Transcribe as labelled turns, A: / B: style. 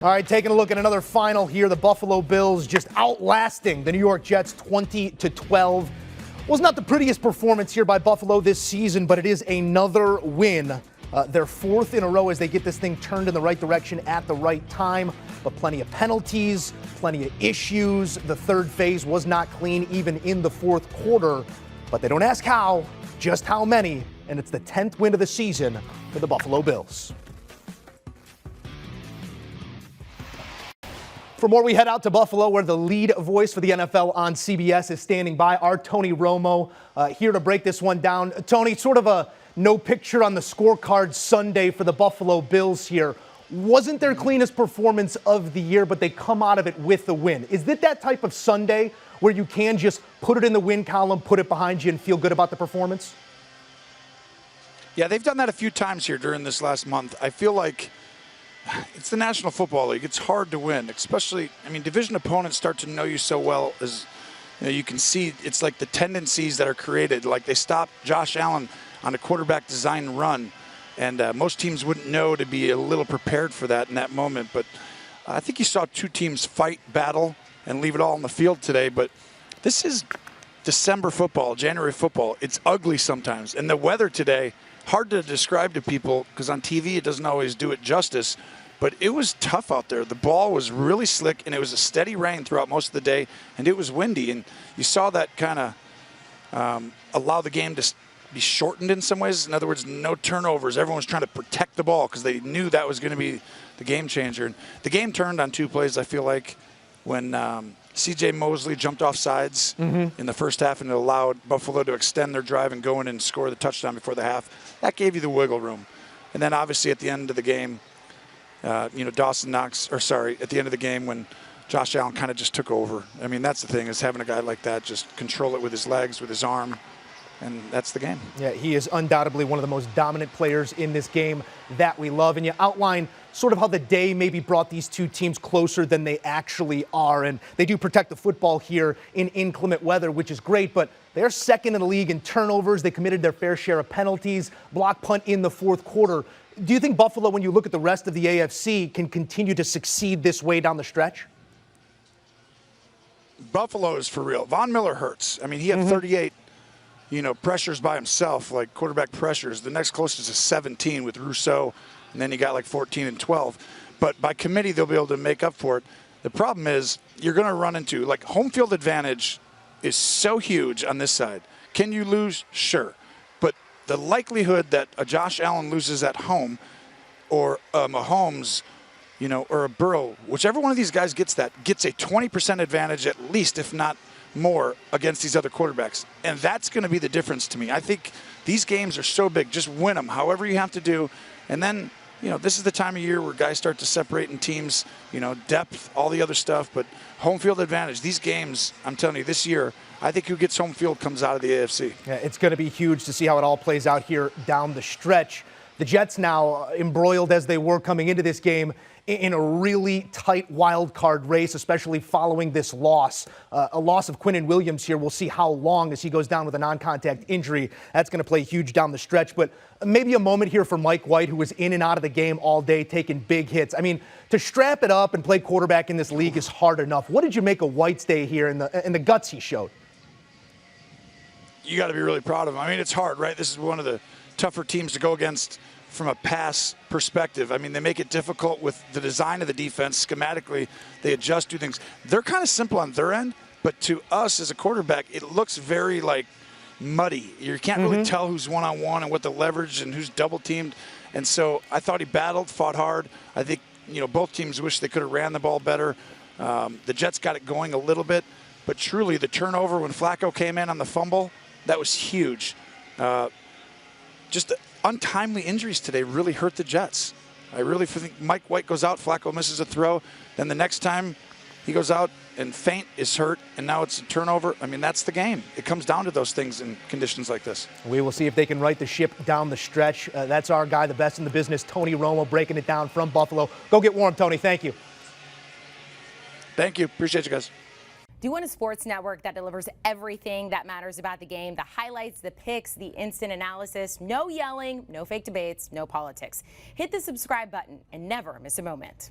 A: All right, taking a look at another final here. The Buffalo Bills just outlasting the New York Jets 20-12. Was not the prettiest performance here by Buffalo this season, but it is another win. Their fourth in a row as they get this thing turned in the right direction at the right time. But plenty of penalties, plenty of issues. The third phase was not clean even in the fourth quarter. But they don't ask how, just how many. And it's the 10th win of the season for the Buffalo Bills. For more, we head out to Buffalo, where the lead voice for the NFL on CBS is standing by. Our Tony Romo here to break this one down. Tony, sort of a no picture on the scorecard Sunday for the Buffalo Bills here. Wasn't their cleanest performance of the year, but they come out of it with the win. Is it that type of Sunday where you can just put it in the win column, put it behind you, and feel good about the performance?
B: Yeah, they've done that a few times here during this last month. I feel like it's the National Football League. It's hard to win, especially, division opponents start to know you so well. As you can see, it's like the tendencies that are created. Like they stopped Josh Allen on a quarterback design run, and most teams wouldn't know to be a little prepared for that in that moment. But I think you saw two teams fight, battle, and leave it all on the field today. But this is December football, January football. It's ugly sometimes. And the weather today, hard to describe to people because on TV it doesn't always do it justice, but it was tough out there. The ball was really slick, and it was a steady rain throughout most of the day, and it was windy. And you saw that kind of allow the game to be shortened in some ways. In other words, no turnovers. Everyone was trying to protect the ball because they knew that was going to be the game changer. And the game turned on two plays, I feel like, when C.J. Mosley jumped off sides in the first half, and it allowed Buffalo to extend their drive and go in and score the touchdown before the half. That gave you the wiggle room. And then obviously at the end of the game, at the end of the game when Josh Allen kind of just took over. That's the thing, is having a guy like that just control it with his legs, with his arm, and that's the game. Yeah, he is undoubtedly one of the most dominant players in this game that we love. And you outline sort of how the day maybe brought these two teams closer than they actually are. And they do protect the football here in inclement weather, which is great, but they're second in the league in turnovers. They committed their fair share of penalties, block punt in the fourth quarter. Do you think Buffalo, when you look at the rest of the AFC, can continue to succeed this way down the stretch? Buffalo is for real. Von Miller hurts. He had 38 pressures by himself, like quarterback pressures. The next closest is 17 with Rousseau, and then he got like 14 and 12. But by committee, they'll be able to make up for it. The problem is you're going to run into, like, home field advantage is so huge on this side. Can you lose? Sure. But the likelihood that a Josh Allen loses at home, or a Mahomes, or a Burrow, whichever one of these guys gets a 20% advantage at least, if not more, against these other quarterbacks. And that's going to be the difference to me. I think these games are so big. Just win them, however you have to do. And then, this is the time of year where guys start to separate in teams, depth, all the other stuff. But home field advantage, these games, I'm telling you, this year, I think who gets home field comes out of the AFC. Yeah, it's going to be huge to see how it all plays out here down the stretch. The Jets now embroiled as they were coming into this game in a really tight wild card race, especially following this loss. A loss of Quinnen Williams here. We'll see how long as he goes down with a non-contact injury. That's going to play huge down the stretch. But maybe a moment here for Mike White, who was in and out of the game all day, taking big hits. To strap it up and play quarterback in this league is hard enough. What did you make of White's day here and the guts he showed? You got to be really proud of him. It's hard, right? This is one of the tougher teams to go against from a pass perspective. They make it difficult with the design of the defense. Schematically, they adjust, do things. They're kind of simple on their end, but to us as a quarterback, it looks very, muddy. You can't really tell who's one-on-one and what the leverage and who's double-teamed. And so I thought he battled, fought hard. I think, both teams wish they could have ran the ball better. The Jets got it going a little bit, but truly the turnover when Flacco came in on the fumble, that was huge. Just untimely injuries today really hurt the Jets. I really think Mike White goes out, Flacco misses a throw, then the next time he goes out and Feint is hurt, and now it's a turnover. That's the game. It comes down to those things in conditions like this. We will see if they can right the ship down the stretch. That's our guy, the best in the business, Tony Romo, breaking it down from Buffalo. Go get warm, Tony. Thank you. Thank you. Appreciate you guys.
C: Do you want a sports network that delivers everything that matters about the game? The highlights, the picks, the instant analysis, no yelling, no fake debates, no politics. Hit the subscribe button and never miss a moment.